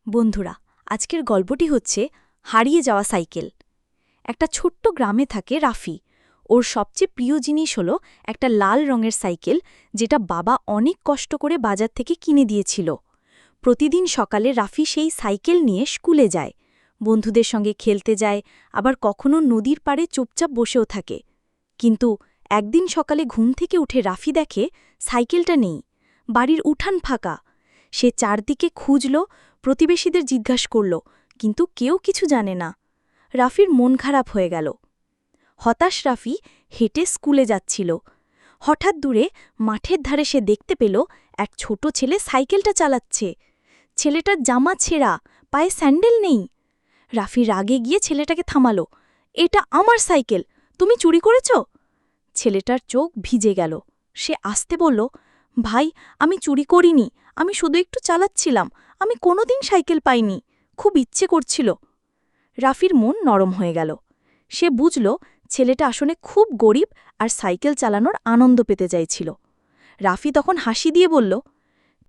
বন্ধুরা, আজকের গল্পটি হচ্ছে হারিয়ে যাওয়া সাইকেল। একটা ছোট্ট গ্রামে থাকে রাফি। ওর সবচেয়ে প্রিয় জিনিস হলো একটা লাল রঙের সাইকেল, যেটা বাবা অনেক কষ্ট করে বাজার থেকে কিনে দিয়েছিল। প্রতিদিন সকালে রাফি সেই সাইকেল নিয়ে স্কুলে যায়, বন্ধুদের সঙ্গে খেলতে যায়, আবার কখনো নদীর পাড়ে চুপচাপ বসেও থাকে। কিন্তু একদিন সকালে ঘুম থেকে উঠে রাফি দেখে সাইকেলটা নেই, বাড়ির উঠান ফাঁকা। সে চারদিকে খুঁজল, প্রতিবেশীদের জিজ্ঞাসা করল, কিন্তু কেউ কিছু জানে না। রাফির মন খারাপ হয়ে গেল। হতাশ রাফি হেঁটে স্কুলে যাচ্ছিল। হঠাৎ দূরে মাঠের ধারে সে দেখতে পেল এক ছোট ছেলে সাইকেলটা চালাচ্ছে। ছেলেটার জামা ছেঁড়া, পায়ে স্যান্ডেল নেই। রাফি রাগে গিয়ে ছেলেটাকে থামালো। এটা আমার সাইকেল, তুমি চুরি করেছ? ছেলেটার চোখ ভিজে গেল। সে আস্তে বলল, ভাই, আমি চুরি করিনি, আমি শুধু একটু চালাচ্ছিলাম, আমি কোনোদিন সাইকেল পাইনি, খুব ইচ্ছে করছিল। রাফির মন নরম হয়ে গেল। সে বুঝল ছেলেটা আসলে খুব গরিব আর সাইকেল চালানোর আনন্দ পেতে চাইছিল। রাফি তখন হাসি দিয়ে বলল,